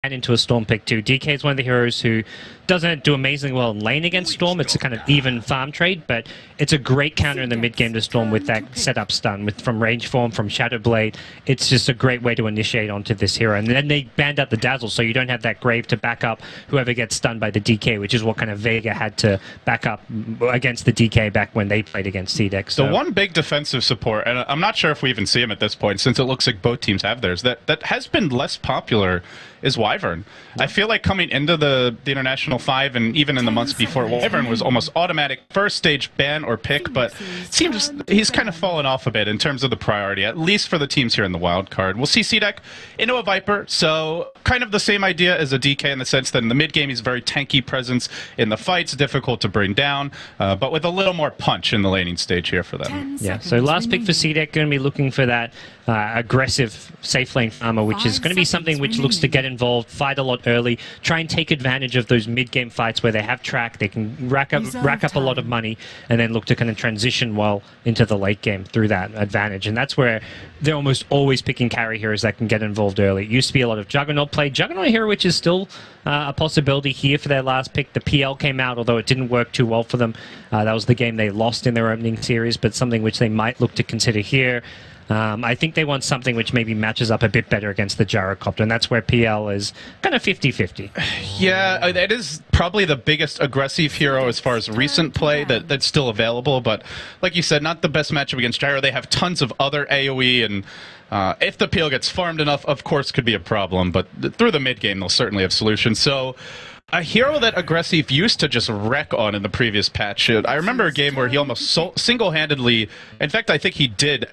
into a Storm pick too. DK is one of the heroes who doesn't do amazingly well in lane against Storm. It's a kind of even farm trade, but it's a great counter in the mid game to Storm with that setup stun from range form, from Shadow Blade. It's just a great way to initiate onto this hero. And then they banned out the Dazzle, so you don't have that Grave to back up whoever gets stunned by the DK, which is what kind of Vega had to back up against the DK back when they played against CDEC. So the one big defensive support, and I'm not sure if we even see him at this point, since it looks like both teams have theirs, that has been less popular is Wyvern. I feel like coming into the International 5 and even in the months before, Wyvern was almost automatic first stage ban or pick, but it seems he's kind of fallen off a bit in terms of the priority, at least for the teams here in the wild card. We'll see CDEC into a Viper, so kind of the same idea as a DK in the sense that in the mid game he's a very tanky presence in the fights, difficult to bring down, but with a little more punch in the laning stage here for them. Yeah, so last pick for CDEC, going to be looking for that aggressive safe lane farmer, which is going to be something which looks to get involved, fight a lot early, try and take advantage of those mid-game fights where they have track, they can rack up a lot of money, and then look to kind of transition well into the late game through that advantage. And that's where they're almost always picking carry heroes that can get involved early. It used to be a lot of Juggernaut play. Juggernaut hero, which is still a possibility here for their last pick. The PL came out, although it didn't work too well for them. That was the game they lost in their opening series, but something which they might look to consider here. I think they want something which maybe matches up a bit better against the Gyrocopter, and that's where PL is kind of 50-50. Yeah, it is probably the biggest aggressive hero as far as recent play that's still available, but like you said, not the best matchup against Gyro. They have tons of other AoE, and if the PL gets farmed enough, of course, could be a problem, but through the mid game, they'll certainly have solutions. So a hero that Aggressive used to just wreck on in the previous patch. I remember a game where he almost single-handedly, in fact, I think he did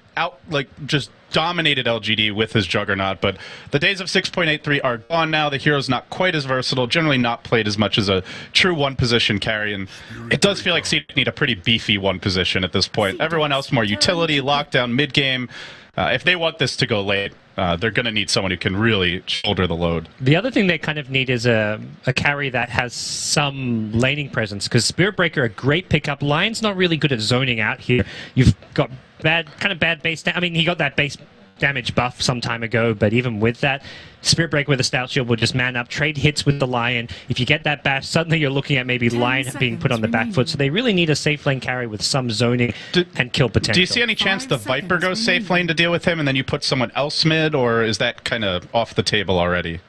just dominated LGD with his Juggernaut, but the days of 6.83 are gone now. The hero's not quite as versatile, generally not played as much as a true one-position carry, and it does feel like CDEC need a pretty beefy one-position at this point. Everyone else more utility, lockdown, mid-game. If they want this to go late, they're going to need someone who can really shoulder the load. The other thing they kind of need is a carry that has some laning presence, because Spirit Breaker, a great pickup. Lion's not really good at zoning out here. You've got kind of bad base. I mean, he got that base damage buff some time ago, but even with that, Spirit Breaker with a Stout Shield will just man up, trade hits with the Lion. If you get that bash, suddenly you're looking at maybe Lion being put on the back foot. So they really need a safe lane carry with some zoning and kill potential. Do you see any chance the Viper goes safe lane to deal with him and then you put someone else mid, or is that kind of off the table already?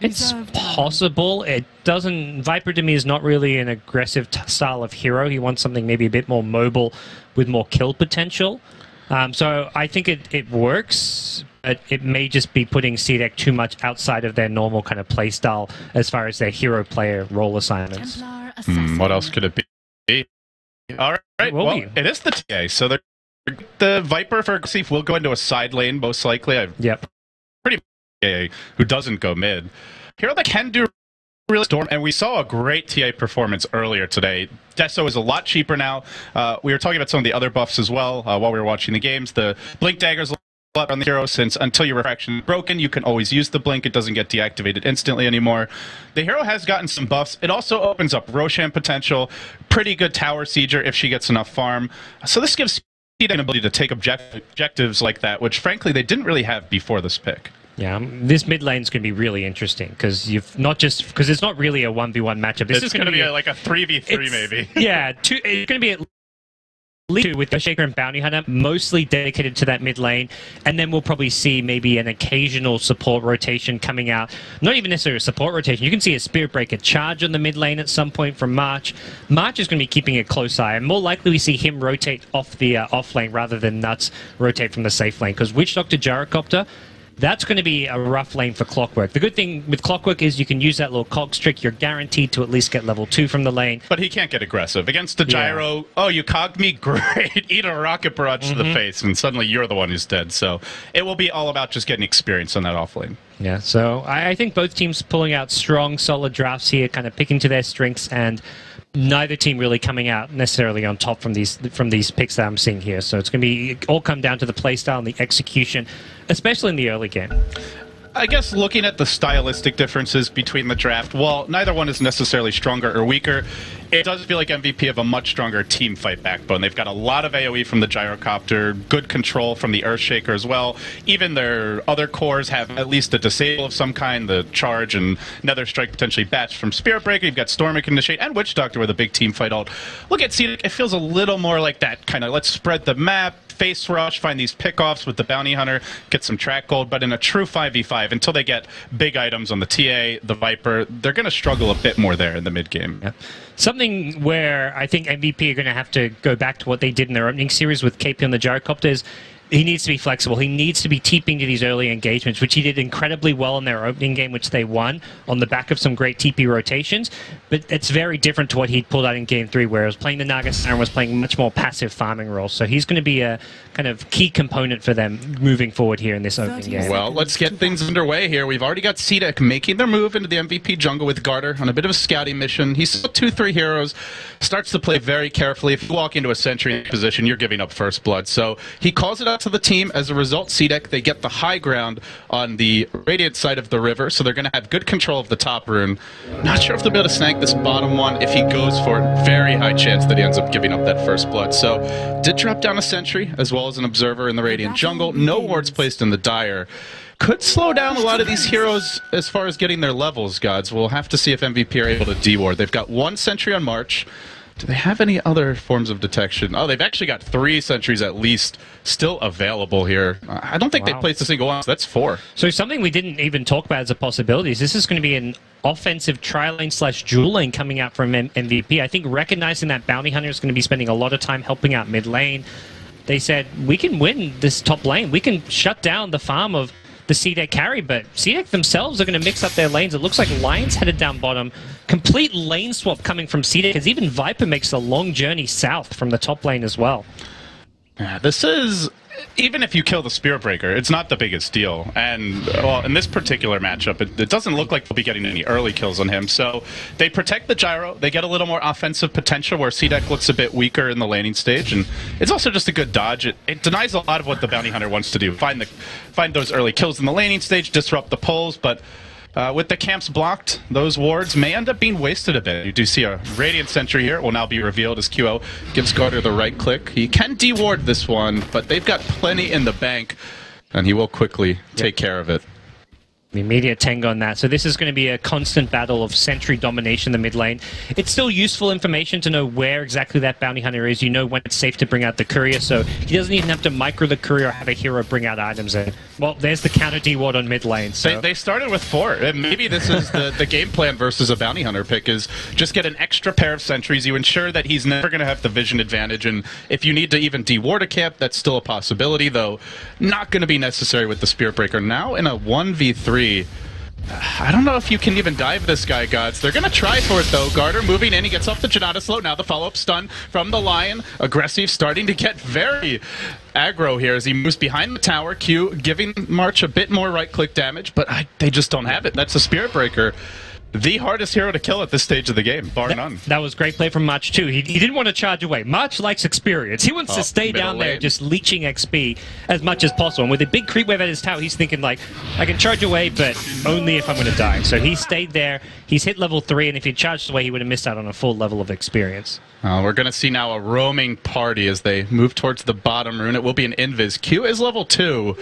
It's possible. It doesn't... Viper to me is not really an aggressive style of hero. He wants something maybe a bit more mobile with more kill potential. So I think it works, but it may just be putting CDEC too much outside of their normal kind of play style as far as their hero player role assignments. What else could it be? All right, well, it is the TA, so the Viper for Aggressive will go into a side lane, most likely. Yep. Pretty much who doesn't go mid. Hero that can do really Storm, and we saw a great TA performance earlier today. Deso is a lot cheaper now. We were talking about some of the other buffs as well while we were watching the games. The Blink Dagger's a lot on the hero, since until your refraction is broken, you can always use the Blink. It doesn't get deactivated instantly anymore. The hero has gotten some buffs. It also opens up Roshan potential. Pretty good tower sieger if she gets enough farm. So this gives an ability to take objectives like that, which frankly they didn't really have before this pick. Yeah, this mid lane's going to be really interesting, because you've not just... Because it's not really a 1v1 matchup. This is going to be like a 3v3 maybe. Yeah, it's going to be at least two with the Shaker and Bounty Hunter, mostly dedicated to that mid lane, and then we'll probably see maybe an occasional support rotation coming out. Not even necessarily a support rotation. You can see a Spirit Breaker charge on the mid lane at some point from March. March is going to be keeping a close eye, and more likely we see him rotate off the off lane rather than Nuts rotate from the safe lane, because Witch Doctor Gyrocopter, that's going to be a rough lane for Clockwork. The good thing with Clockwork is you can use that little cogs trick. You're guaranteed to at least get level 2 from the lane. But he can't get aggressive. Against the Gyro, yeah. Oh, you cogged me? Great. Eat a rocket barrage to the face, and suddenly you're the one who's dead. So it will be all about just getting experience on that off lane. Yeah, so I think both teams pulling out strong, solid drafts here, kind of picking to their strengths, and neither team really coming out necessarily on top from these picks that I'm seeing here. So it's going to be all come down to the playstyle and the execution, especially in the early game. I guess looking at the stylistic differences between the draft, while neither one is necessarily stronger or weaker, it does feel like MVP have a much stronger team fight backbone. They've got a lot of AoE from the Gyrocopter, good control from the Earthshaker as well. Even their other cores have at least a disable of some kind, the Charge and Nether Strike potentially batched from Spirit Breaker. You've got Storm Initiate and Witch Doctor with a big team fight ult. Look at CDEC, it feels a little more like that kind of let's spread the map, face rush, find these pickoffs with the Bounty Hunter, get some track gold, but in a true 5v5, until they get big items on the TA, the Viper, they're going to struggle a bit more there in the mid-game. Yeah. Something where I think MVP are going to have to go back to what they did in their opening series with KP on the Gyrocopters. He needs to be flexible. He needs to be TPing to these early engagements, which he did incredibly well in their opening game, which they won on the back of some great TP rotations. But it's very different to what he pulled out in Game 3, where he was playing the Naga Siren, was playing much more passive farming role. So he's going to be a kind of key component for them moving forward here in this opening game. Well, let's get things underway here. We've already got CDEC making their move into the MVP jungle with Garter on a bit of a scouting mission. He's still 2-3 heroes, starts to play very carefully. If you walk into a sentry position, you're giving up first blood. So he calls it out to the team. As a result, CDEC, they get the high ground on the Radiant side of the river, so they're going to have good control of the top rune. Not sure if they'll be able to snag this bottom one. If he goes for it, very high chance that he ends up giving up that first blood. So, did drop down a sentry, as well as an observer in the Radiant jungle. No wards placed in the Dire. Could slow down a lot of these heroes as far as getting their levels, gods. We'll have to see if MVP are able to deward. They've got one sentry on March. Do they have any other forms of detection? Oh, they've actually got 3 sentries at least still available here. I don't think they placed a single one, so that's 4. So something we didn't even talk about as a possibility is this is going to be an offensive tri-lane / dual lane coming out from MVP. I think recognizing that Bounty Hunter is going to be spending a lot of time helping out mid lane, they said, we can win this top lane. We can shut down the farm of the CDEC carry, but CDEC themselves are going to mix up their lanes. It looks like Lion's headed down bottom. Complete lane swap coming from CDEC, as even Viper makes a long journey south from the top lane as well. Yeah, this is... Even if you kill the Spirit Breaker, it's not the biggest deal. And, well, in this particular matchup, it doesn't look like they'll be getting any early kills on him. So they protect the Gyro. They get a little more offensive potential where CDEC looks a bit weaker in the laning stage. And it's also just a good dodge. It denies a lot of what the Bounty Hunter wants to do. Find those early kills in the laning stage, disrupt the pulls, but... with the camps blocked, those wards may end up being wasted a bit. You do see a Radiant Sentry here. It will now be revealed as QO gives Garter the right click. He can deward this one, but they've got plenty in the bank, and he will quickly take care of it. Immediate tango on that. So this is going to be a constant battle of sentry domination in the mid lane. It's still useful information to know where exactly that Bounty Hunter is. You know when it's safe to bring out the courier, so he doesn't even have to micro the courier or have a hero bring out items in. Well, there's the counter D-ward on mid lane. So. They started with 4. Maybe this is the game plan versus a Bounty Hunter pick, is just get an extra pair of sentries. You ensure that he's never going to have the vision advantage, and if you need to even deward a camp, that's still a possibility, though not going to be necessary with the Spirit Breaker. Now in a 1v3, I don't know if you can even dive this guy, gods. They're going to try for it, though. Garter moving in. He gets off the Janata slow. Now the follow-up stun from the Lion. Aggressive, starting to get very aggro here as he moves behind the tower. Q giving March a bit more right-click damage, but they just don't have it. That's a Spirit Breaker. The hardest hero to kill at this stage of the game, bar none. That was great play from March, too. He didn't want to charge away. March likes experience. He wants to stay down there just leeching XP as much as possible. And with a big creep wave at his tower, he's thinking, like, I can charge away, but only if I'm going to die. So he stayed there. He's hit level 3, and if he charged away, he would have missed out on a full level of experience. We're going to see now a roaming party as they move towards the bottom rune. It will be an Invis. Q is level 2.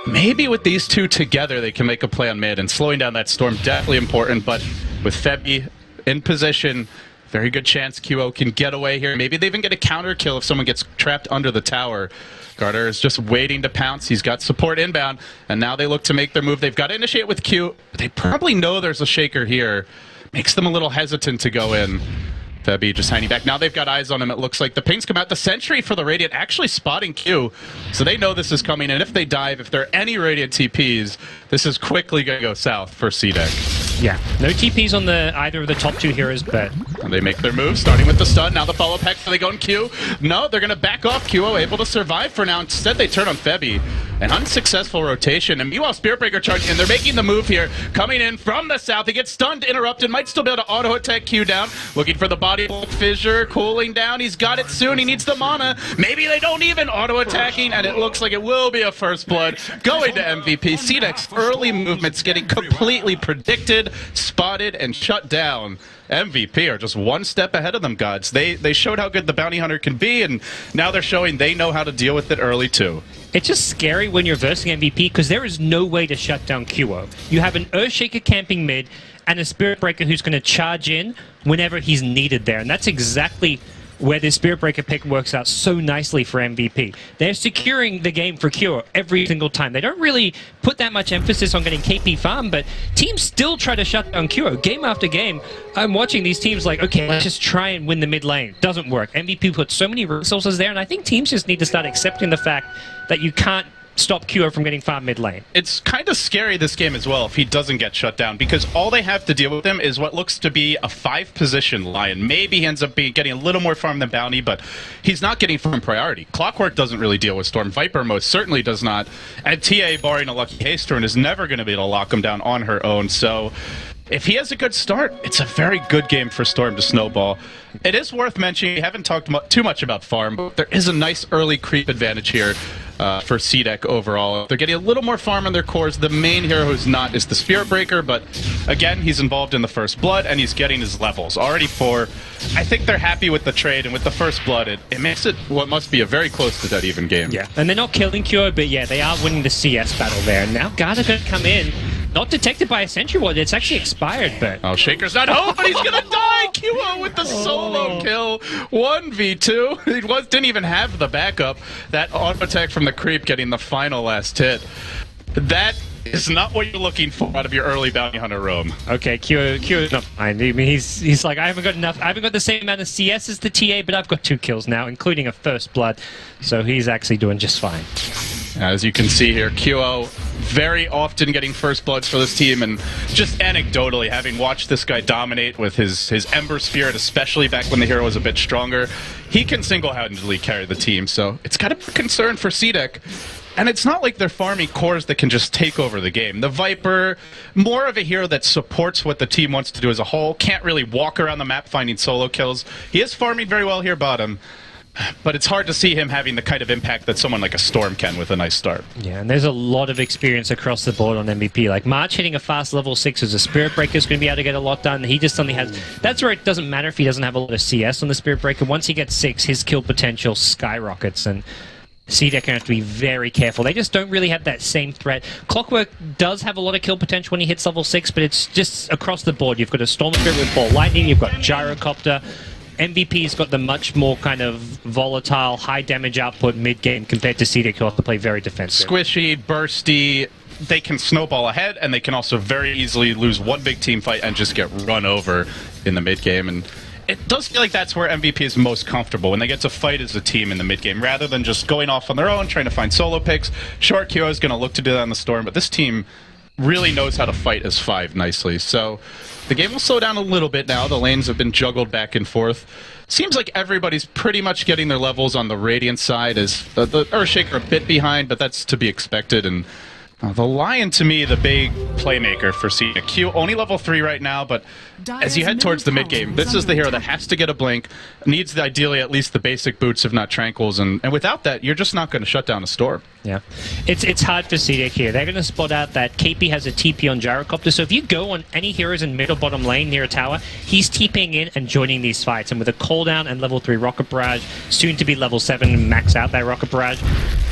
Maybe with these two together, they can make a play on mid, and slowing down that storm definitely important, but with Febi in position, very good chance QO can get away here. Maybe they even get a counter kill if someone gets trapped under the tower. Garter is just waiting to pounce. He's got support inbound, and now they look to make their move. They've got to initiate with Q. They probably know there's a shaker here. Makes them a little hesitant to go in. Febi just hanging back. Now they've got eyes on him. It looks like the pings come out. The sentry for the Radiant actually spotting Q. So they know this is coming. And if they dive, if there are any Radiant TPs, this is quickly going to go south for CDEC. Yeah. No TPs on either of the top 2 heroes, but... And they make their move, starting with the stun. Now the follow-up hex. Are they going Q? No, they're going to back off. QO able to survive for now. Instead, they turn on Febi. an unsuccessful rotation. And meanwhile, Spirit Breaker charging, and they're making the move here. Coming in from the south. He gets stunned, interrupted, might still be able to auto-attack Q down. Looking for the body block fissure, cooling down. He's got it soon. He needs the mana. Maybe they don't even auto-attacking, and it looks like it will be a first blood going to MVP. CDEC's early movements getting completely predicted, spotted, and shut down. MVP are just one step ahead of them, gods. They showed how good the bounty hunter can be, and now they're showing they know how to deal with it early too. It's just scary when you're versing MVP because there is no way to shut down QO. You have an Earthshaker camping mid and a Spirit Breaker who's going to charge in whenever he's needed there, and that's exactly where this Spirit Breaker pick works out so nicely for MVP. They're securing the game for QO every single time. They don't really put that much emphasis on getting KP farm, but teams still try to shut down QO. Game after game, I'm watching these teams like, okay, let's just try and win the mid lane. Doesn't work. MVP put so many resources there, and I think teams just need to start accepting the fact that you can't stop QO from getting farm mid lane. It's kind of scary this game as well if he doesn't get shut down, because all they have to deal with him is what looks to be a 5-position Lion. Maybe he ends up getting a little more farm than Bounty, but he's not getting farm priority. Clockwork doesn't really deal with Storm. Viper most certainly does not. And TA, barring a lucky haste turn, is never going to be able to lock him down on her own. So if he has a good start, it's a very good game for Storm to snowball. It is worth mentioning, we haven't talked too much about farm, but there is a nice early creep advantage here for CDEC overall. They're getting a little more farm on their cores. The main hero who's not is the Spirit Breaker, but again, he's involved in the first blood, and he's getting his levels. Already 4. I think they're happy with the trade, and with the first blood, it makes it what must be a very close to dead even game. Yeah, and they're not killing QO, but yeah, they are winning the CS battle there. And now Garda going to come in. Not detected by a sentry ward. It's actually expired, but... Oh, Shaker's not home, but he's gonna die! QO with the solo kill. 1v2. He didn't even have the backup. That auto attack from the creep getting the final last hit. That is not what you're looking for out of your early bounty hunter roam. Okay, QO's not fine. I mean, he's like, I haven't got the same amount of CS as the TA, but I've got 2 kills now, including a first blood. So he's actually doing just fine. As you can see here, QO very often getting first bloods for this team, and just anecdotally, having watched this guy dominate with his Ember Spirit, especially back when the hero was a bit stronger, he can single-handedly carry the team, so it's got to be a concern for CDEC. And it's not like they're farming cores that can just take over the game. The Viper, more of a hero that supports what the team wants to do as a whole, can't really walk around the map finding solo kills. He is farming very well here bottom, but it's hard to see him having the kind of impact that someone like a Storm can with a nice start. Yeah, and there's a lot of experience across the board on MVP. Like, March hitting a fast level 6 as a Spirit Breaker is going to be able to get a lot done. He just only has... That's where it doesn't matter if he doesn't have a lot of CS on the Spirit Breaker. Once he gets 6, his kill potential skyrockets, and CDEC are going to have to be very careful. They just don't really have that same threat. Clockwork does have a lot of kill potential when he hits level 6, but it's just across the board. You've got a Storm Spirit with Ball Lightning, you've got Gyrocopter. MVP's got the much more kind of volatile, high damage output mid-game compared to CDEC, who have to play very defensive. Squishy, bursty, they can snowball ahead, and they can also very easily lose one big team fight and just get run over in the mid-game. And it does feel like that's where MVP is most comfortable, when they get to fight as a team in the mid-game, rather than just going off on their own, trying to find solo picks. Short QO is going to look to do that on the Storm, but this team really knows how to fight as 5 nicely. So the game will slow down a little bit now. The lanes have been juggled back and forth. Seems like everybody's pretty much getting their levels on the Radiant side, as the Earthshaker a bit behind, but that's to be expected. And the Lion, to me, the big playmaker for CDEC. Q only level 3 right now, but as you head towards the mid-game, this is the hero that has to get a blink, needs ideally at least the basic boots, if not tranquils, and without that, you're just not going to shut down a Storm. Yeah, it's hard for CDEC here. They're going to spot out that KP has a TP on Gyrocopter, so if you go on any heroes in mid or bottom lane near a tower, he's TPing in and joining these fights, and with a cooldown and level 3 Rocket Barrage, soon to be level 7, max out that Rocket Barrage,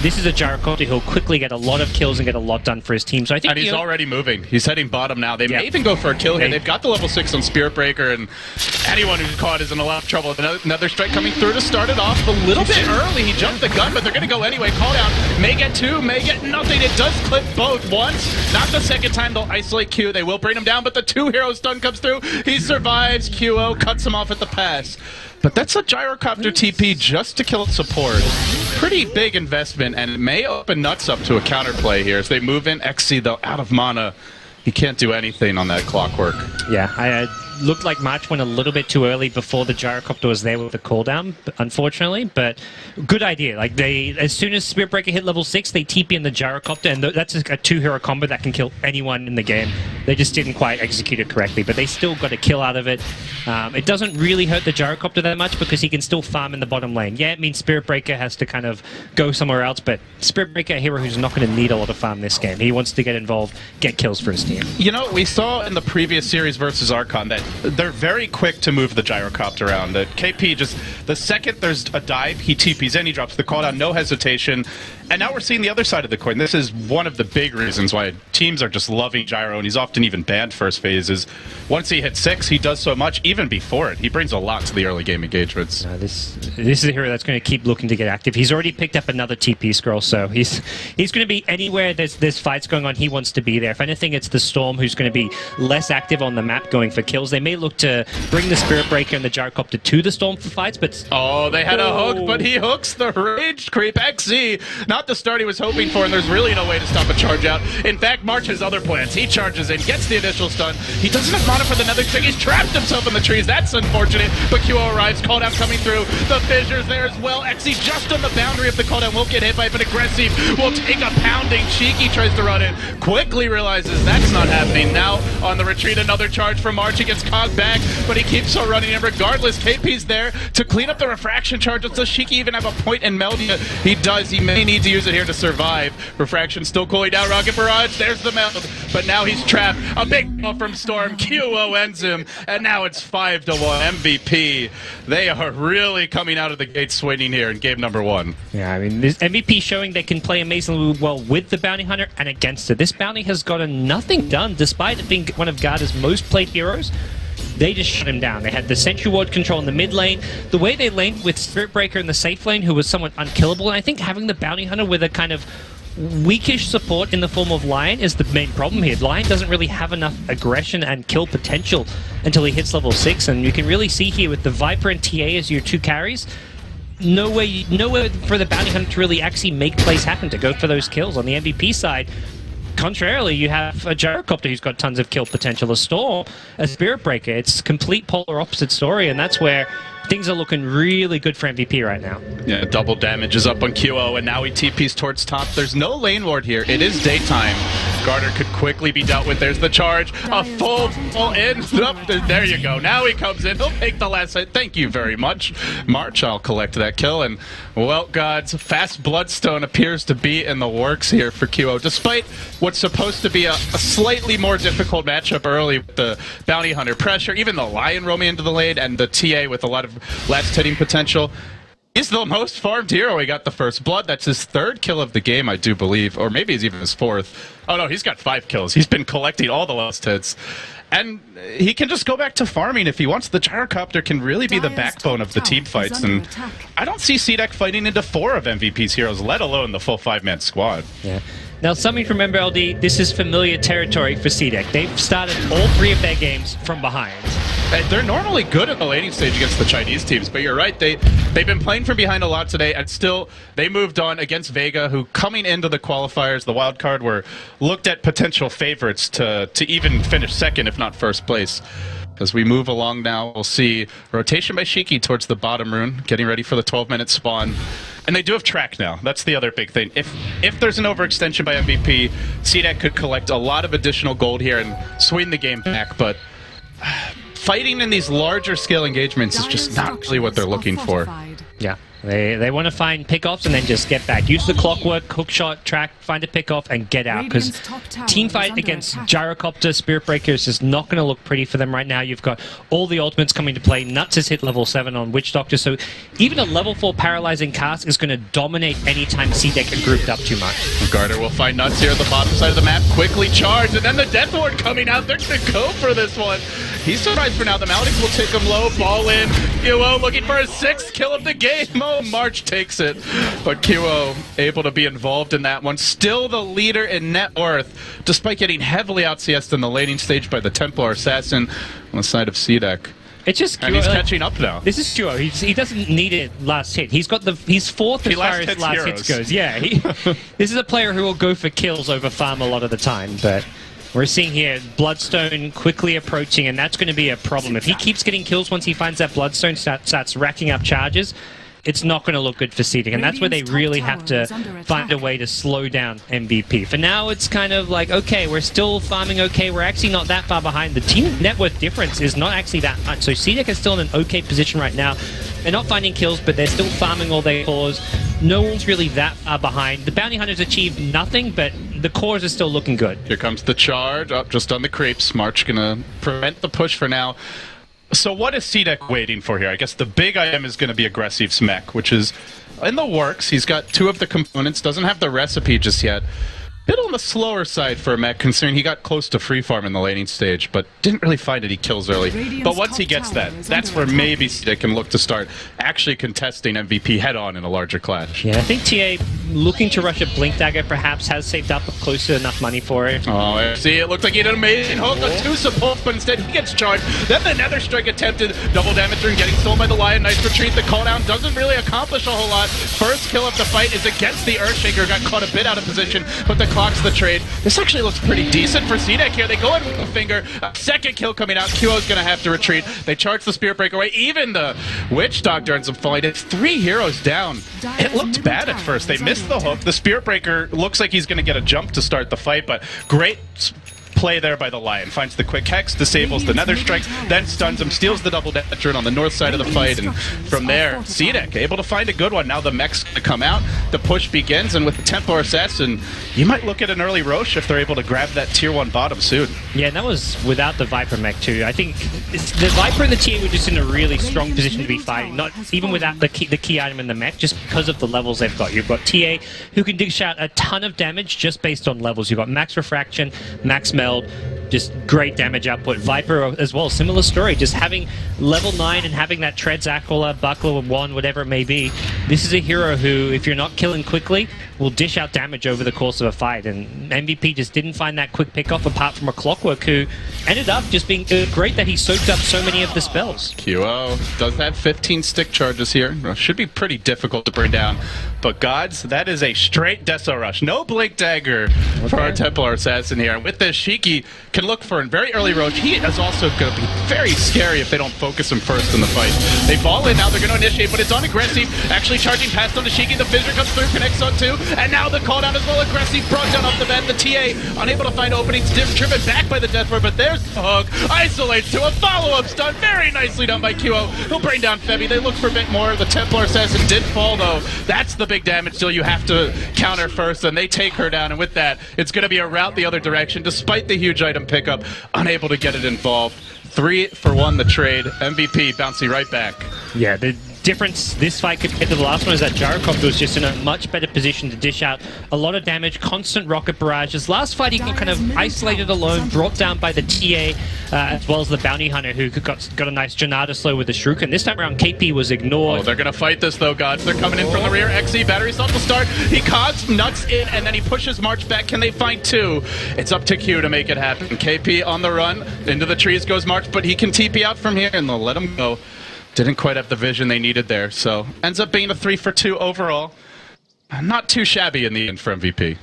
this is a Gyrocopter who'll quickly get a lot of kills and get a lot done for his team. So I think, and he's already moving. He's heading bottom now. They may even go for a kill here. They've got the level 6 on Spirit Breaker, and anyone who's caught is in a lot of trouble. Another strike coming through to start it off a little bit early. He jumped the gun, but they're going to go anyway. Call down. May get 2, may get nothing. It does clip both once. Not the second time. They'll isolate Q. They will bring him down, but the 2 hero stun comes through. He survives. QO cuts him off at the pass. But that's a Gyrocopter TP just to kill support. Pretty big investment, and it may open nuts up to a counterplay here as they move in. XC, though, out of mana. He can't do anything on that Clockwork. Yeah, looked like March went a little bit too early before the gyrocopter was there with the cooldown, unfortunately. But good idea. Like as soon as Spirit Breaker hit level 6, they TP in the gyrocopter, and that's a 2-hero combo that can kill anyone in the game. They just didn't quite execute it correctly, but they still got a kill out of it. It doesn't really hurt the gyrocopter that much because he can still farm in the bottom lane. Yeah, it means Spirit Breaker has to kind of go somewhere else, but Spirit Breaker, a hero who's not going to need a lot of farm this game. He wants to get involved, get kills for his team. You know, we saw in the previous series versus Archon that they're very quick to move the gyrocopter around. That KP just, the second there's a dive, he TPs in, he drops the cooldown, no hesitation. And now we're seeing the other side of the coin. This is one of the big reasons why teams are just loving Gyro, and he's often even banned first phases. Once he hits 6, he does so much, even before it. He brings a lot to the early game engagements. This is a hero that's going to keep looking to get active. He's already picked up another TP scroll, so he's going to be anywhere there's fights going on, he wants to be there. If anything, it's the Storm who's going to be less active on the map going for kills. They may look to bring the Spirit Breaker and the Gyrocopter to the Storm for fights, but... Oh, they had a hook, but he hooks the Rage Creep XZ. Not the start he was hoping for, and there's really no way to stop a charge out. In fact, March has other plans. He charges in, gets the initial stun. He doesn't have mana for the Nether Stick. He's trapped himself in the trees. That's unfortunate, but QO arrives. Cooldown coming through. The fissures there as well. XZ just on the boundary of the cooldown. Won't get hit by it, but aggressive will take a pounding. Cheeky tries to run in. Quickly realizes that's not happening. Now on the retreat, another charge from March. He gets caught back, but he keeps on running in regardless. KP's there to clean up the refraction charges. Does Shiki even have a point in Meldia? He does. He may need to use it here to survive. Refraction still cooling down. Rocket Barrage. There's the meld, but now he's trapped. A big ball from Storm. QO ends him, and now it's 5-1 MVP. They are really coming out of the gate swinging here in game number 1. Yeah, I mean, this MVP showing they can play amazingly well with the Bounty Hunter and against it. This Bounty has gotten nothing done, despite it being one of Garda's most played heroes. They just shut him down. They had the Sentry Ward control in the mid lane. The way they laned with Spirit Breaker in the safe lane, who was somewhat unkillable, and I think having the Bounty Hunter with a kind of weakish support in the form of Lion is the main problem here. Lion doesn't really have enough aggression and kill potential until he hits level 6, and you can really see here with the Viper and TA as your 2 carries, nowhere for the Bounty Hunter to really actually make plays happen, to go for those kills. On the MVP side, contrarily, you have a Gyrocopter who's got tons of kill potential, a Storm, a Spirit Breaker. It's complete polar opposite story, and that's where things are looking really good for MVP right now. Yeah, double damage is up on QO, and now he TPs towards top. There's no lane ward here. It is daytime. Garter could quickly be dealt with. There's the charge. A full in. There you go. Now he comes in. He'll take the last hit. Thank you very much, March. I'll collect that kill. And, well, gods, fast Bloodstone appears to be in the works here for QO, despite what's supposed to be a slightly more difficult matchup early with the Bounty Hunter pressure, even the Lion roaming into the lane, and the TA with a lot of last hitting potential. He's the most farmed hero. He got the first blood. That's his 3rd kill of the game, I do believe. Or maybe it's even his 4th. Oh no, he's got 5 kills. He's been collecting all the last hits. And he can just go back to farming if he wants. The Gyrocopter can really be the backbone of the team fights. And I don't see CDEC fighting into 4 of MVP's heroes, let alone the full 5-man squad. Yeah. Now, something from MLD, this is familiar territory for CDEC. They've started all 3 of their games from behind. They're normally good at the laning stage against the Chinese teams, but you're right, they've been playing from behind a lot today, and still, they moved on against Vega, who coming into the qualifiers, the wild card, were looked at potential favorites to even finish 2nd, if not 1st place. As we move along now, we'll see rotation by Shiki towards the bottom rune, getting ready for the 12-minute spawn. And they do have track now. That's the other big thing. If there's an overextension by MVP, CDEC could collect a lot of additional gold here and swing the game back, but fighting in these larger scale engagements is just not really what they're looking for. Yeah. They want to find pickoffs and then just get back. Use the clockwork, hookshot, track, find a pickoff, and get out. Because team fight against Gyrocopter, Spirit Breaker is just not going to look pretty for them right now. You've got all the ultimates coming to play. Nuts has hit level 7 on Witch Doctor, so even a level 4 paralyzing cast is going to dominate anytime CDEC are grouped up too much. Garter will find Nuts here at the bottom side of the map, quickly charge, and then the Death Ward coming out. They're going to go for this one. He's surprised for now. The Maldics will take him low, ball in. QO looking for his 6th kill of the game. Oh, March takes it, but QO able to be involved in that one. Still the leader in net worth, despite getting heavily out-CS'd in the laning stage by the Templar Assassin on the side of CDEC. It's just and he's catching up now. This is QO. He doesn't need it last hit. He's 4th as far as last hits goes. Yeah, this is a player who will go for kills over farm a lot of the time, but We're seeing here Bloodstone quickly approaching, and that's going to be a problem. If he keeps getting kills once he finds that Bloodstone, starts racking up charges, it's not going to look good for CDEC, and that's where they really have to find a way to slow down MVP. For now, it's kind of like, okay, we're still farming okay, we're actually not that far behind. The team net worth difference is not actually that much, so CDEC is still in an okay position right now. They're not finding kills, but they're still farming all their cores. No one's really that far behind. The Bounty Hunters achieved nothing, but the cores are still looking good. Here comes the charge, up just on the creeps. March gonna prevent the push for now. So what is CDEC waiting for here? I guess the big item is going to be Aggressive's mech, which is in the works. He's got 2 of the components, doesn't have the recipe just yet. Bit on the slower side for a mech, considering he got close to free farm in the laning stage, but didn't really find any kills early. But once he gets that, that's where maybe CDEC can look to start actually contesting MVP head-on in a larger clash. Yeah, I think TA looking to rush a Blink Dagger perhaps has saved up close to enough money for it. Oh, see, it looked like he did an amazing hook on 2 supports, but instead he gets charged. Then the Nether Strike attempted, double damage and getting stolen by the Lion. Nice retreat. The cooldown doesn't really accomplish a whole lot. First kill of the fight is against the Earthshaker, got caught a bit out of position, but the clock's the trade. This actually looks pretty decent for CDEC here. They go in with a finger. Second kill coming out. QO's going to have to retreat. They charge the Spirit Breaker away. Even the Witch Doctor ends up falling. It's 3 heroes down. It looked bad at first. They missed the hook. The Spirit Breaker looks like he's going to get a jump to start the fight, but great play there by the Lion. Finds the quick hex, disables the Nether Strike, then stuns him, steals the double damager on the north side of the fight, and from there, CDEC able to find a good one. Now the mech's going to come out, the push begins, and with the Templar Assassin, you might look at an early Roche if they're able to grab that tier 1 bottom soon. Yeah, and that was without the Viper mech too. I think the Viper and the TA were just in a really strong position to be fighting, not even without the key item in the mech, just because of the levels they've got. You've got TA who can dish out a ton of damage just based on levels. You've got max refraction, max meld, just great damage output. Viper as well, similar story, just having level 9 and having that Treads Aquila, Buckler 1, whatever it may be. This is a hero who, if you're not killing quickly, will dish out damage over the course of a fight, and MVP just didn't find that quick pick-off apart from a Clockwork, who ended up just being great that he soaked up so many of the spells. QO does have 15 stick charges here. Should be pretty difficult to bring down, but gods, that is a straight Deso Rush. No Blink Dagger for our Templar Assassin here. And with this, Shiki can look for a very early Roach. He is also going to be very scary if they don't focus him first in the fight. They fall in, now they're going to initiate, but it's on Aggressive, actually charging past on the Shiki. The Fissure comes through, connects on 2, and now the call down as well. Aggressive brought down off the bat. The TA unable to find openings, driven back by the Deathlord, but there's the hook. Isolates to a follow-up stun. Very nicely done by QO. He'll bring down Febby. They look for a bit more. The Templar Assassin did fall, though. That's the big damage deal you have to counter first, and they take her down, and with that, it's going to be a route the other direction, despite the huge item pickup. Unable to get it involved. 3 for 1 the trade. MVP bouncing right back. Yeah, the difference this fight compared to the last one is that Gyrocopter was just in a much better position to dish out a lot of damage, constant rocket barrages. Last fight he got kind of isolated alone, brought down by the TA, as well as the Bounty Hunter, who got a nice Janata slow with the Shuriken. This time around KP was ignored. Oh, they're going to fight this though, gods. They're coming in from the rear. XE battery stop to start. He cogs nuts in, and then he pushes March back. Can they find 2? It's up to Q to make it happen. KP on the run. Into the trees goes March, but he can TP out from here, and they'll let him go. Didn't quite have the vision they needed there, so ends up being a 3 for 2 overall. Not too shabby in the end for MVP.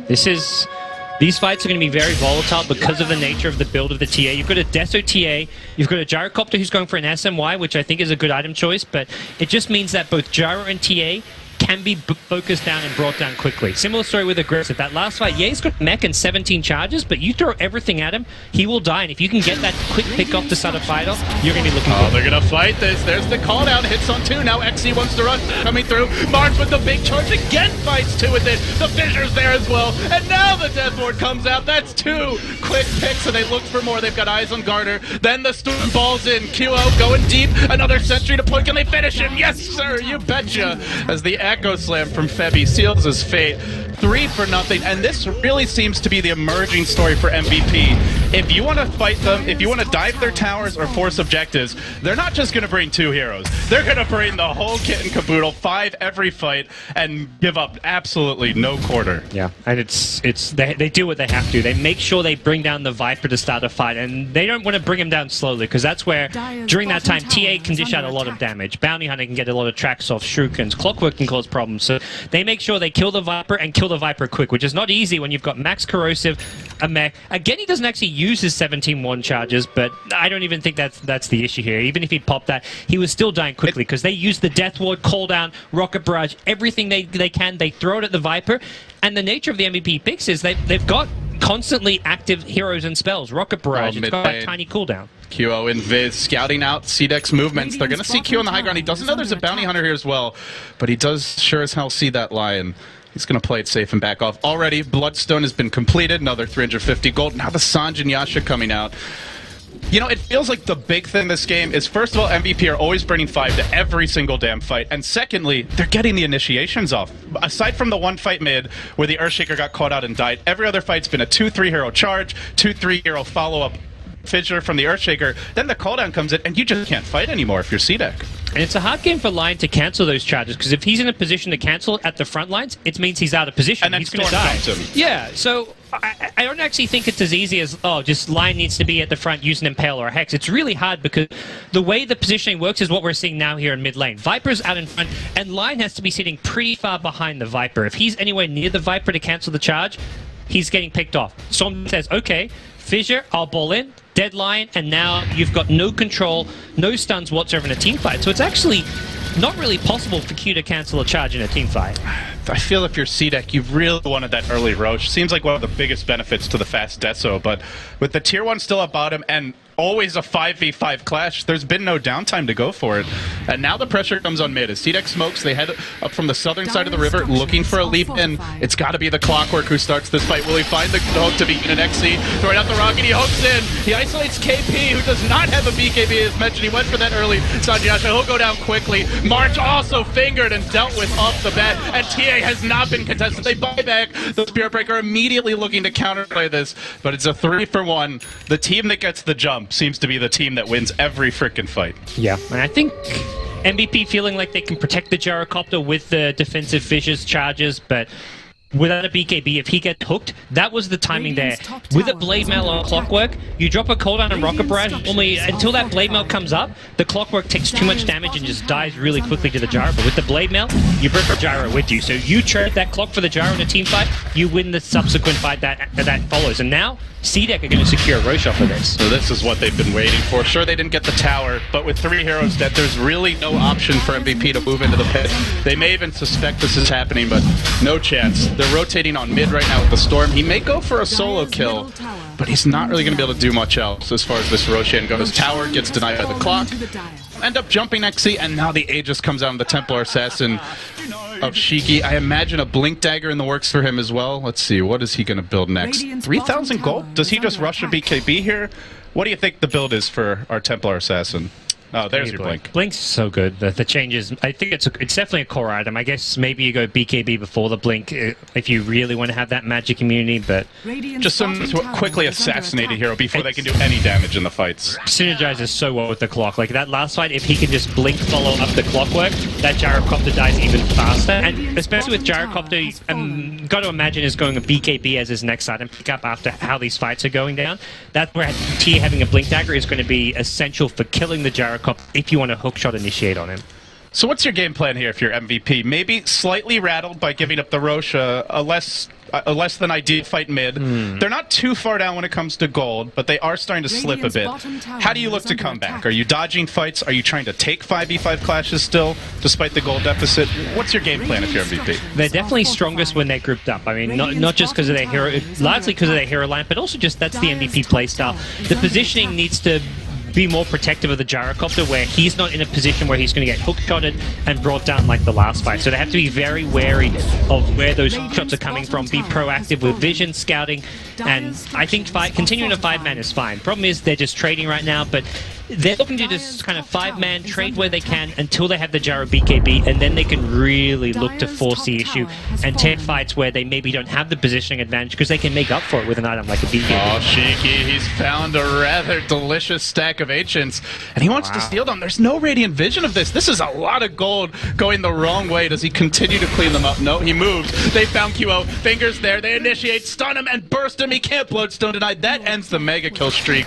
These fights are going to be very volatile because of the nature of the build of the TA. You've got a Deso TA, you've got a Gyrocopter who's going for an SMY, which I think is a good item choice, but it just means that both Gyro and TA can be focused down and brought down quickly. Similar story with Aggressive. That last fight, yeah, he's got mech and 17 charges, but you throw everything at him, he will die. And if you can get that quick pick off to start a fight off, you're going to be looking good. They're going to fight this. There's the call down. Hits on 2. Now XE wants to run. Coming through. March with the big charge again. Fights 2 with it. The Fissure's there as well. And now the Deathlord comes out. That's 2 quick picks, and they look for more. They've got eyes on Garter. Then the Storm balls in. QO going deep. Another sentry to point. Can they finish him? Yes, sir. You betcha. As the Echo Slam from Febby seals his fate. 3 for nothing, and this really seems to be the emerging story for MVP. If you want to fight them, if you want to dive their towers or force objectives, they're not just going to bring 2 heroes. They're going to bring the whole kit and caboodle, 5 every fight, and give up absolutely no quarter. Yeah, and they do what they have to. They make sure they bring down the Viper to start a fight, and they don't want to bring him down slowly, because that's where, during that time, TA can dish out a lot of damage. Bounty Hunter can get a lot of tracks off Shurikens. Clockwork can cause problems, so they make sure they kill the Viper and kill the the Viper quick, which is not easy when you've got Max Corrosive, a mech. Again, he doesn't actually use his 17-1 charges, but I don't even think that's the issue here. Even if he popped that, he was still dying quickly because they use the Death Ward, Call Down, Rocket Barrage, everything they can. They throw it at the Viper, and the nature of the MVP.Phx is they've got constantly active heroes and spells. Rocket Barrage, it's got a tiny cooldown. QO and Viz scouting out CDEC's movements. They're going to see Q on the high ground. He doesn't know there's a bounty hunter here as well, but he does sure as hell see that lion. He's going to play it safe and back off. Already, Bloodstone has been completed. Another 350 gold. Now the Sanj and Yasha coming out. You know, it feels like the big thing this game is, first of all, MVP are always burning 5 to every single damn fight, and secondly, they're getting the initiations off. Aside from the one fight mid where the Earthshaker got caught out and died, every other fight's been a 2-3 hero charge, 2-3 hero follow-up fissure from the Earthshaker, then the cooldown comes in, and you just can't fight anymore if you're CDEC. And it's a hard game for Lion to cancel those charges, because if he's in a position to cancel at the front lines, it means he's out of position. And then he's going to die. Yeah, so I don't actually think it's as easy as, oh, just Lion needs to be at the front using Impale or a Hex. It's really hard because the way the positioning works is what we're seeing now here in mid lane. Viper's out in front, and Lion has to be sitting pretty far behind the Viper. If he's anywhere near the Viper to cancel the charge, he's getting picked off. Storm says, okay, Fissure, I'll ball in. Dead Lion, and now you've got no control, no stuns whatsoever in a team fight. So it's actually not really possible for Q to cancel a charge in a team fight. I feel if you're CDEC, you really wanted that early Roche. Seems like one of the biggest benefits to the fast Deso, but with the tier 1 still at bottom and always a 5v5 clash, there's been no downtime to go for it. And now the pressure comes on mid. As CDEC smokes, they head up from the southern side of the river looking for a leap in. It's got to be the Clockwork who starts this fight. Will he find the hook to beat an XC? Throwing out the rocket, he hooks in. He isolates KP, who does not have a BKB as mentioned. He went for that early. Sanjayasha, he'll go down quickly. March also fingered and dealt with off the bat. And TA has not been contested. They buy back. The Spirit Breaker immediately looking to counterplay this, but it's a 3-for-1. The team that gets the jump seems to be the team that wins every frickin' fight. Yeah, and I think MVP feeling like they can protect the Gyrocopter with the defensive fissures charges, but without a BKB, if he gets hooked, that was the timing there. With a Blade Mail on Clockwork, you drop a cooldown and Rocket Barrage, only until that Blade Mail comes up, the Clockwork takes too much damage and just dies really quickly to the Gyro. But with the Blade Mail, you bring the Gyro with you. So you trade that Clock for the Gyro in a team fight, you win the subsequent fight that follows. And now, CDEC are going to secure Roche off of this. So this is what they've been waiting for. Sure, they didn't get the tower, but with 3 heroes dead, there's really no option for MVP to move into the pit. They may even suspect this is happening, but no chance. They're rotating on mid right now with the Storm. He may go for a solo kill, but he's not really going to be able to do much else as far as this Roshan goes. Tower gets denied by the clock. End up jumping XC, and now the Aegis comes out on the Templar Assassin of Shiki. I imagine a Blink Dagger in the works for him as well. Let's see, what is he going to build next? 3,000 gold? Does he just rush a BKB here? What do you think the build is for our Templar Assassin? Oh, there's your Blink. Blink's so good. The changes, I think it's definitely a core item. I guess maybe you go BKB before the Blink if you really want to have that magic immunity, but just some quickly assassinate a hero before they can do any damage in the fights. Synergizes so well with the clock. Like that last fight, if he can just Blink follow up the Clockwork, that Gyrocopter dies even faster. And especially with Gyrocopter, got to imagine is going a BKB as his next item pick up after how these fights are going down. That's where T having a Blink Dagger is going to be essential for killing the Gyrocopter if you want to hookshot initiate on him. So what's your game plan here if you're MVP? Maybe slightly rattled by giving up the Roche, a less than ideal fight mid. They're not too far down when it comes to gold, but they are starting to slip a bit. How do you look to come back? Are you dodging fights? Are you trying to take 5v5 clashes still, despite the gold deficit? What's your game plan if you're MVP? They're definitely strongest when they're grouped up. I mean, not just because of their hero, largely because of their hero line, but also just that's the MVP playstyle. The positioning needs to be more protective of the Gyrocopter, where he's not in a position where he's going to get hook-shotted and brought down like the last fight. So they have to be very wary of where those shots are coming from, be proactive with vision, scouting, and I think continuing a 5-man is fine. Problem is they're just trading right now, but they're looking to just kind of 5-man trade where they can until they have the Gyro BKB, and then they can really look to force the issue and take fights where they maybe don't have the positioning advantage because they can make up for it with an item like a BKB. Oh, Shiki, he's found a rather delicious stack of Ancients, and he wants to steal them. There's no Radiant Vision of this. This is a lot of gold going the wrong way. Does he continue to clean them up? No, he moves. They found QO. Fingers there. They initiate, stun him, and burst him. He can't Bloodstone denied. That ends the mega kill streak.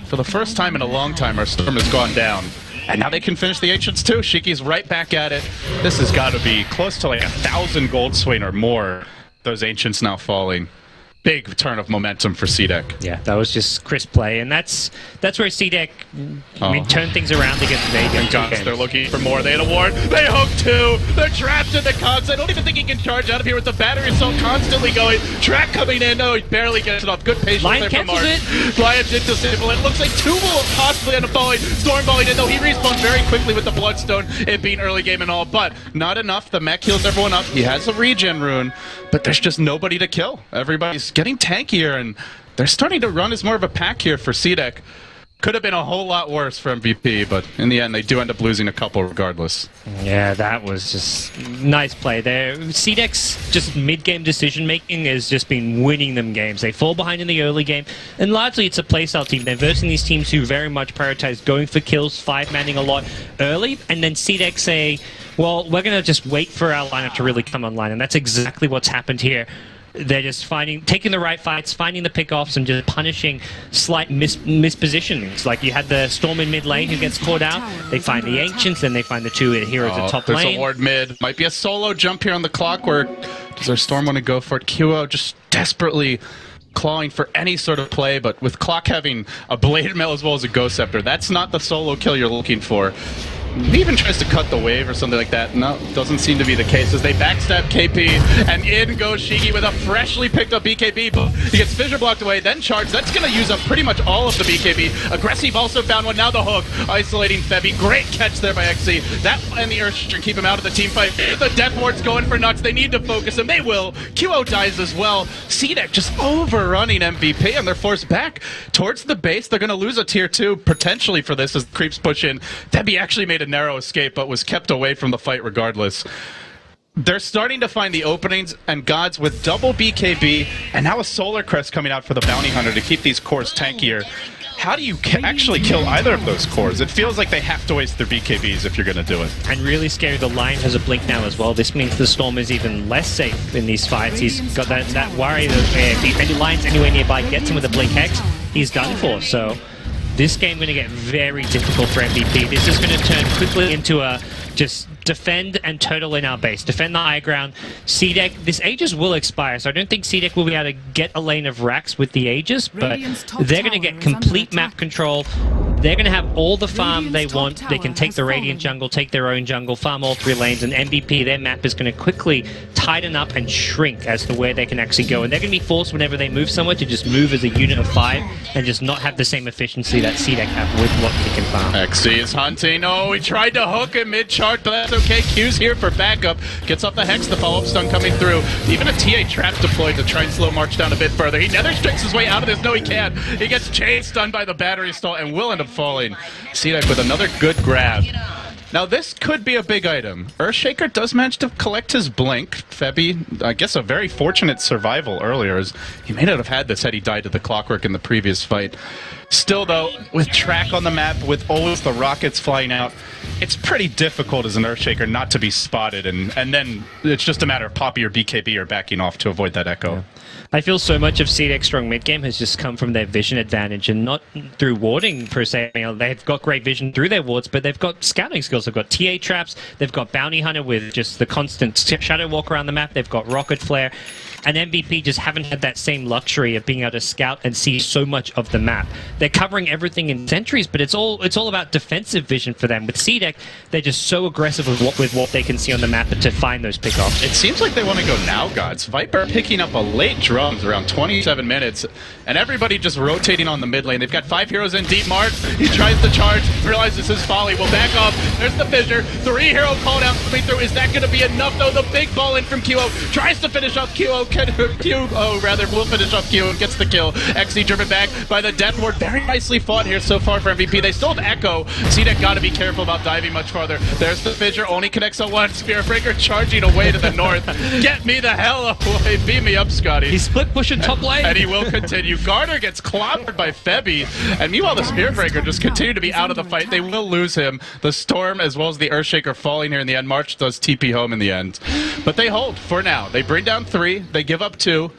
For the first time in a long time, our Storm has gone down. And now they can finish the Ancients too. Shiki's right back at it. This has got to be close to like 1,000 gold swing or more. Those Ancients now falling. Big turn of momentum for CDEC. Yeah, that was just crisp play, and that's where CDEC turn things around against Vegas. Gods, they're looking for more. They had a ward. They hook 2. They're trapped in the cons. I don't even think he can charge out of here with the battery assault constantly going. Track coming in. No, he barely gets it off. Good patience there from March. Lion did disable it. Looks like 2 will possibly end up falling. Storm falling in, though. He respawned very quickly with the Bloodstone. It being early game and all, but not enough. The mech heals everyone up. He has a regen rune, but there's just nobody to kill. Everybody's getting tankier, and they're starting to run as more of a pack here for CDEC. Could have been a whole lot worse for MVP, but in the end, they do end up losing a couple regardless. Yeah, that was just nice play there. CDEC's just mid-game decision-making has just been winning them games. They fall behind in the early game, and largely it's a playstyle team. They're versing these teams who very much prioritize going for kills, 5-manning a lot early, and then CDEC say, well, we're going to just wait for our lineup to really come online, and that's exactly what's happened here. They're just taking the right fights, finding the pickoffs, and just punishing slight mispositionings. Like you had the Storm in mid lane who gets caught out. They find the Ancients, then they find the 2 heroes at top lane. There's a ward mid. Might be a solo jump here on the clockwork. Does our Storm want to go for it? QO just desperately clawing for any sort of play, but with Clock having a Blade Mail as well as a Ghost Scepter, that's not the solo kill you're looking for. He even tries to cut the wave or something like that. No, doesn't seem to be the case as they backstab KP, and in goes Shigi with a freshly picked up BKB, but he gets fissure blocked away, then charge. That's going to use up pretty much all of the BKB. Aggressive also found one, now the hook, isolating Febby. Great catch there by XC. That and the Earthshaker keep him out of the team fight. The Death Ward's going for nuts. They need to focus him. They will. QO dies as well. CDEC just overrunning MVP, and they're forced back towards the base. They're going to lose a tier 2 potentially for this as the creeps push in. Febby actually made a narrow escape, but was kept away from the fight regardless. They're starting to find the openings, and Gods with double BKB, and now a Solar Crest coming out for the Bounty Hunter to keep these cores tankier. How do you actually kill either of those cores? It feels like they have to waste their BKBs if you're going to do it. And really scary, the Lion has a blink now as well. This means the Storm is even less safe in these fights. He's got that worry that if any Lion's anywhere nearby gets him with a Blink Hex, he's done for. So this game going to get very difficult for MVP. This is going to turn quickly into a just defend and turtle in our base. Defend the high ground. CDEC, this Aegis will expire, so I don't think CDEC will be able to get a lane of racks with the Aegis, but they're going to get complete map control. They're going to have all the farm they want. They can take the Radiant jungle, take their own jungle, farm all 3 lanes, and MVP, their map is going to quickly tighten up and shrink as to where they can actually go. And they're going to be forced whenever they move somewhere to just move as a unit of 5 and just not have the same efficiency that CDEC have with what they can farm. XC is hunting. Oh, he tried to hook him mid-chart, but that's okay. Q's here for backup. Gets off the Hex, the follow-up stun coming through. Even a TA trap deployed to try and slow March down a bit further. He nether strikes his way out of this. No, he can't. He gets chain stunned by the battery stall and will end up falling. CDEC with another good grab. Now this could be a big item. Earthshaker does manage to collect his blink. Febby, I guess a very fortunate survival earlier, as he may not have had this had he died to the clockwork in the previous fight. Still though, with track on the map, with always the rockets flying out, it's pretty difficult as an Earthshaker not to be spotted, and then it's just a matter of popping your BKB or backing off to avoid that echo. Yeah. I feel so much of CDEC's strong mid-game has just come from their vision advantage and not through warding per se. You know, they've got great vision through their wards, but they've got scouting skills. They've got TA traps, they've got Bounty Hunter with just the constant shadow walk around the map, they've got Rocket Flare, and MVP just haven't had that same luxury of being able to scout and see so much of the map. They're covering everything in sentries, but it's all about defensive vision for them. With CDEC, they're just so aggressive with what they can see on the map to find those pickoffs. It seems like they want to go now, Gods. Viper picking up a late drums around 27 minutes, and everybody just rotating on the mid lane. They've got 5 heroes in deep march. He tries to charge, realizes his folly, will back off. There's the fissure. 3 hero call down coming through. Is that going to be enough, though? The big ball in from QO. Tries to finish off QO. Will finish off QO and gets the kill. XC driven back by the Death Ward. Very nicely fought here so far for MVP. They still have Echo. CDEC got to be careful about diving much farther. There's the fissure. Only connects on 1. Spear Breaker charging away to the north. Get me the hell away. Beam me up, Scotty. He's split pushing top lane. And he will continue. Garner gets clobbered by Febby. And meanwhile, the Spear Breaker just continue to be out of the fight. They will lose him. The Storm as well as the Earthshaker falling here in the end. March does TP home in the end. But they hold for now. They bring down 3. They give up 2.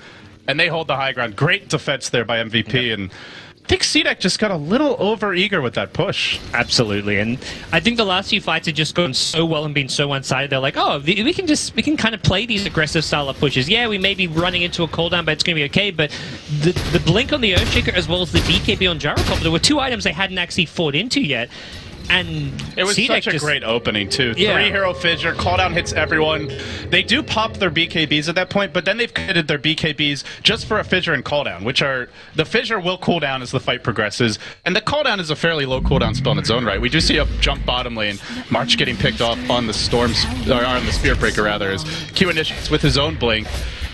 And they hold the high ground. Great defense there by MVP. And I think CDEC just got a little over-eager with that push. Absolutely, and I think the last few fights have just gone so well and been so one-sided. They're like, oh, we can kind of play these aggressive style of pushes. Yeah, we may be running into a cooldown, but it's going to be okay. But the blink on the Earthshaker as well as the BKB on Gyrocopter were two items they hadn't actually fought into yet. And it was CDEC such a great opening, too. Yeah. 3-hero fissure, cooldown hits everyone. They do pop their BKBs at that point, but then they've committed their BKBs just for a fissure and cooldown, which are... The fissure will cool down as the fight progresses, and the cooldown is a fairly low cooldown spell in its own right. We do see a jump bottom lane, March getting picked off on the on the Spear Breaker, rather, as Q initiates with his own blink.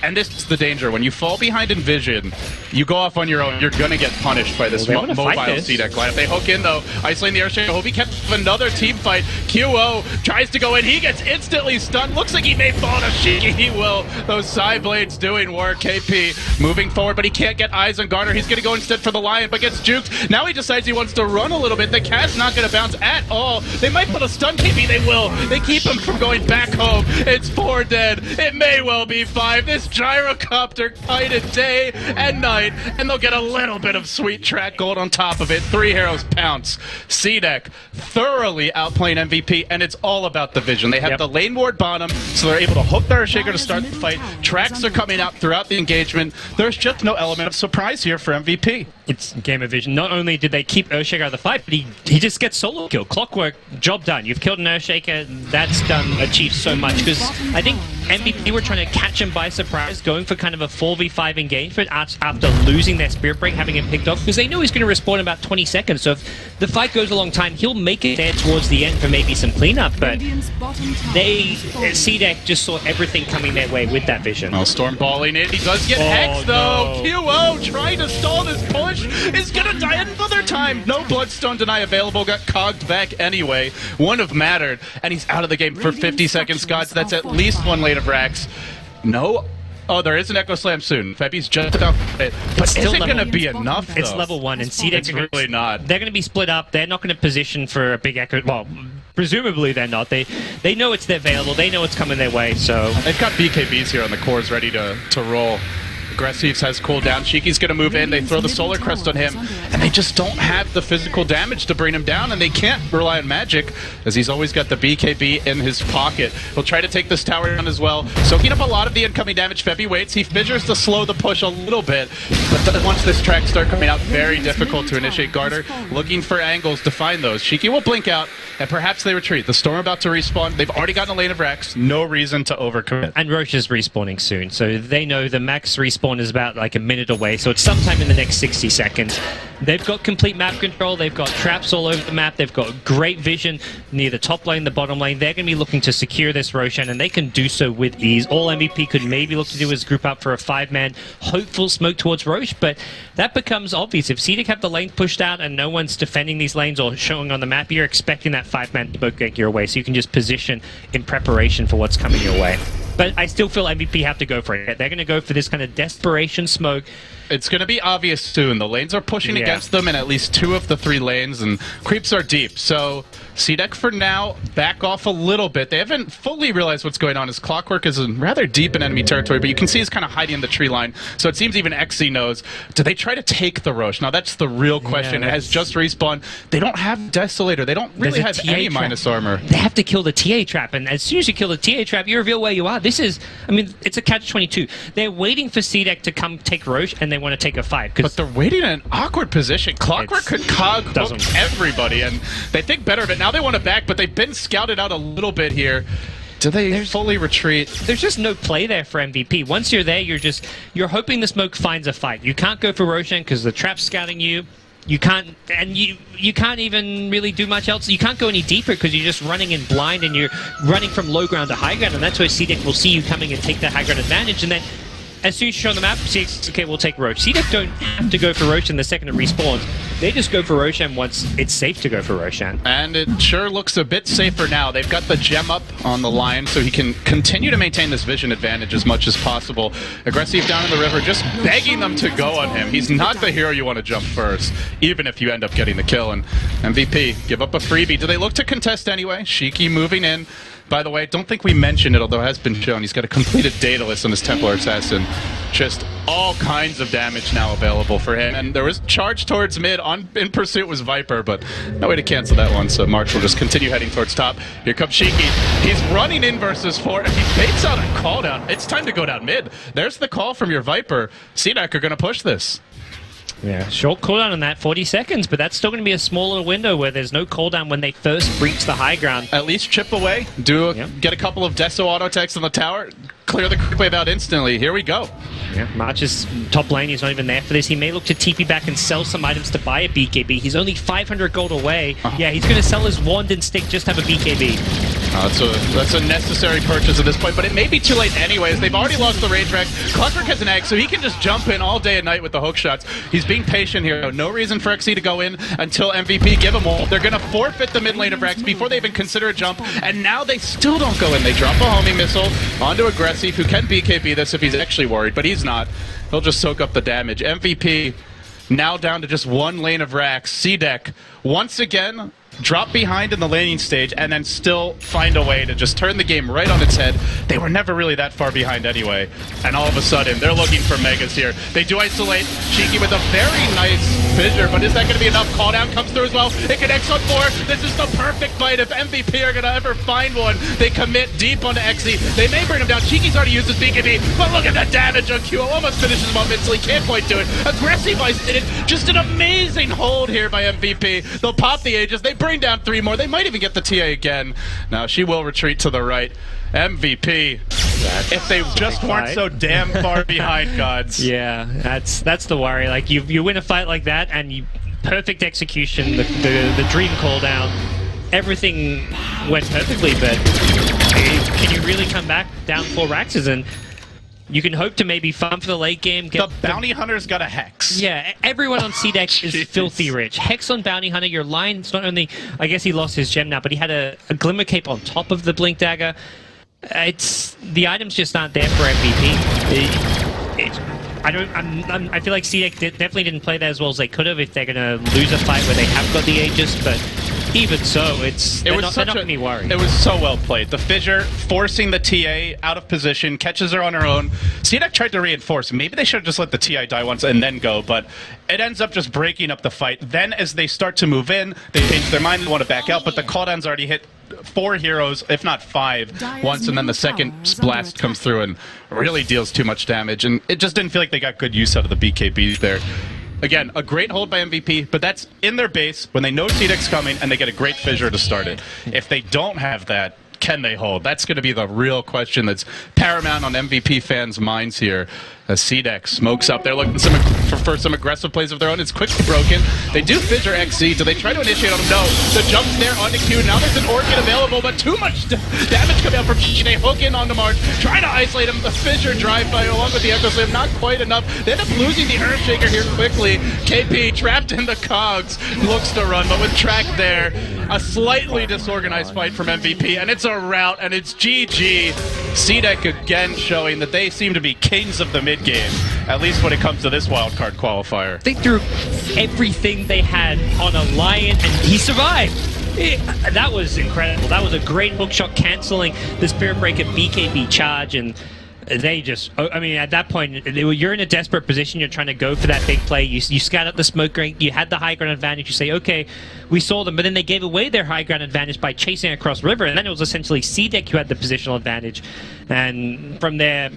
And this is the danger. When you fall behind in vision, you go off on your own, you're going to get punished by this mobile CDEC lineup. They hook in, though, isolating the Earthshaker. Hope he catches another team fight. QO tries to go in. He gets instantly stunned. Looks like he may fall to Shiki. He will. Those side blades doing work. KP moving forward, but he can't get eyes on Garner. He's going to go instead for the Lion, but gets juked. Now he decides he wants to run a little bit. The cat's not going to bounce at all. They might put a stun KP. They will. They keep him from going back home. It's 4 dead. It may well be 5. This Gyrocopter fighted day and night, and they'll get a little bit of sweet track gold on top of it. 3 heroes pounce. CDEC thoroughly outplaying MVP, and it's all about the vision. They have the lane ward bottom, so they're able to hook their Shaker to start the fight. Tracks are coming out throughout the engagement. There's just no element of surprise here for MVP. It's game of vision. Not only did they keep Earthshaker out of the fight, but he just gets solo kill. Clockwork, job done. You've killed an Earthshaker. That's achieved so much, because I think MVP were trying to catch him by surprise, going for kind of a 4v5 engagement after losing their Spirit Break, having him picked off, because they know he's going to respawn in about 20 seconds. So if the fight goes a long time, he'll make it there towards the end for maybe some cleanup, but CDEC just saw everything coming their way with that vision. Oh, Storm balling in. He does get hexed, though. No. QO trying to stall this push is going to die another time. No Bloodstone Deny available. Got cogged back anyway. Wouldn't have mattered, and he's out of the game for 50 seconds, Scott. That's at least 1 lane of racks. No. Oh, there is an Echo Slam soon. Febi's just about it, but is it going to be enough, though? It's level 1, and CDEC... It's really not. They're going to be split up. They're not going to position for a big Echo... Well, presumably they're not. They know it's available. They know it's coming their way, so... They've got BKBs here on the cores ready to roll. Aggressives has cooldown. Shiki's going to move in. They throw the Solar Crest on him, and they just don't have the physical damage to bring him down, and they can't rely on magic, as he's always got the BKB in his pocket. He'll try to take this tower down as well, soaking up a lot of the incoming damage. Febi waits. He fissures to slow the push a little bit, but once this track starts coming out, very difficult to initiate. Garter looking for angles to find those. Shiki will blink out, and perhaps they retreat. The Storm about to respawn. They've already gotten a lane of Rex. No reason to overcommit. And Roche is respawning soon, so they know the max respawn is about like a minute away, so it's sometime in the next 60 seconds. They've got complete map control, they've got traps all over the map, they've got great vision near the top lane, the bottom lane. They're going to be looking to secure this Roshan, and they can do so with ease. All MVP could maybe look to do is group up for a 5-man hopeful smoke towards Roche, but that becomes obvious. If CDEC have the lane pushed out and no one's defending these lanes or showing on the map, you're expecting that 5-man smoke going your way, so you can just position in preparation for what's coming your way. But I still feel MVP have to go for it. They're going to go for this kind of desperation smoke. It's going to be obvious soon. The lanes are pushing against them in at least 2 of the 3 lanes, and creeps are deep. So CDEC for now back off a little bit. They haven't fully realized what's going on, as Clockwork is rather deep in enemy territory, but you can see he's kind of hiding in the tree line. So it seems even XC knows. Do they try to take the Roche? Now that's the real question. It has just respawned. They don't have Desolator. They don't really have any minus armor. They have to kill the TA trap, and as soon as you kill the TA trap, you reveal where you are. This is, I mean, it's a catch-22. They're waiting for CDEC to come take Roche, and they want to take a fight. But they're waiting in an awkward position. Clockwork could cog everybody, and they think better of it. Now they want to back, but they've been scouted out a little bit here. Do they fully retreat? There's just no play there for MVP. Once you're there, you're hoping the smoke finds a fight. You can't go for Roshan because the trap's scouting you. You can't, and you can't even really do much else. You can't go any deeper because you're just running in blind, and you're running from low ground to high ground, and that's where CDEC will see you coming and take that high ground advantage, and then as soon as you show on the map, CDEC, okay, we'll take Roche. CDEC don't have to go for Roshan the second it respawns. They just go for Roshan once it's safe to go for Roshan. And it sure looks a bit safer now. They've got the gem up on the Lion, so he can continue to maintain this vision advantage as much as possible. Aggressive down in the river, just begging them to go on him. He's not the hero you want to jump first, even if you end up getting the kill. And MVP, give up a freebie. Do they look to contest anyway? Shiki moving in. By the way, don't think we mentioned it, although it has been shown. He's got a completed data list on his Templar Assassin. Just all kinds of damage now available for him. And there was charge towards mid. In pursuit was Viper, but no way to cancel that one. So March will just continue heading towards top. Here comes Shiki. He's running in versus 4, and he baits out a call down. It's time to go down mid. There's the call from your Viper. CDEC are going to push this. Yeah, short cooldown on that, 40 seconds, but that's still going to be a small little window where there's no cooldown when they first breach the high ground. At least chip away, get a couple of Deso auto attacks on the tower, clear the quick wave out instantly. Here we go. Yeah, March's top lane, he's not even there for this. He may look to TP back and sell some items to buy a BKB. He's only 500 gold away. Yeah, he's going to sell his wand and stick, just have a BKB. That's a necessary purchase at this point, but it may be too late anyways. They've already lost the rage rack. Clockwork has an egg, so he can just jump in all day and night with the hook shots. He's being patient here. No reason for XC to go in until MVP give him all. They're going to forfeit the mid lane of Rex before they even consider a jump, and now they still don't go in. They drop a homing missile onto Aggressive, who can BKB this if he's actually worried, but he's not. He'll just soak up the damage. MVP now down to just one lane of racks. CDEC once again drop behind in the laning stage and then still find a way to just turn the game right on its head. They were never really that far behind anyway, and all of a sudden they're looking for megas here. They do isolate Shiki with a very nice fissure, but is that going to be enough? Call down comes through as well. It connects on 4. This is the perfect fight if MVP are going to ever find one. They commit deep onto XC. They may bring him down. Shiki's already used his BKB, but look at the damage on Q. Almost finishes him off instantly. Can't quite do it. Aggressive isolated. Just an amazing hold here by MVP. They'll pop the Aegis. They bring down 3 more. They might even get the TA again. Now she will retreat to the right. MVP. If they just weren't so damn far behind, gods. Yeah, that's the worry. Like you win a fight like that, and perfect execution, the dream call down, everything went perfectly. But can you really come back down 4 Raxes? And you can hope to maybe farm for the late game. The Bounty Hunter's got a Hex. Yeah, everyone on CDEC is filthy rich. Hex on Bounty Hunter, your line's not only... I guess he lost his gem now, but he had a Glimmer Cape on top of the Blink Dagger. The items just aren't there for MVP. I feel like CDEC definitely didn't play that as well as they could have if they're going to lose a fight where they have got the Aegis, but... Even so, they're not going to be worried. It was so well played. The fissure forcing the TA out of position, catches her on her own. CDEC tried to reinforce. Maybe they should have just let the TI die once and then go, but it ends up just breaking up the fight. Then as they start to move in, they change their mind, they want to back out, but the cooldown's already hit 4 heroes, if not 5, once, and then the second blast comes through and really deals too much damage, and it just didn't feel like they got good use out of the BKBs there. Again, a great hold by MVP, but that's in their base when they know CDEC's coming and they get a great fissure to start it. If they don't have that, can they hold? That's going to be the real question that's paramount on MVP fans' minds here. As CDEC smokes up, they're looking for some aggressive plays of their own. It's quickly broken. They do fissure XC. Do they try to initiate on him? No. The jump's there onto Q. Now there's an Orchid available, but too much damage coming out from G. They hook in onto March, try to isolate him. The fissure drive-by along with the Echo Slam, not quite enough. They end up losing the Earthshaker here quickly. KP trapped in the cogs, looks to run, but with track there, a slightly disorganized fight from MVP, and it's a rout, and it's GG. CDEC again showing that they seem to be kings of the mid-game, at least when it comes to this wildcard qualifier. They threw everything they had on a Lion, and he survived. That was incredible. That was a great hookshot, canceling the Spirit Breaker BKB charge, and they just, I mean, at that point, you're in a desperate position. You're trying to go for that big play. You scout out the smoke ring. You had the high ground advantage. You say, okay, we saw them, but then they gave away their high ground advantage by chasing across river, and then it was essentially CDEC who had the positional advantage. And from there,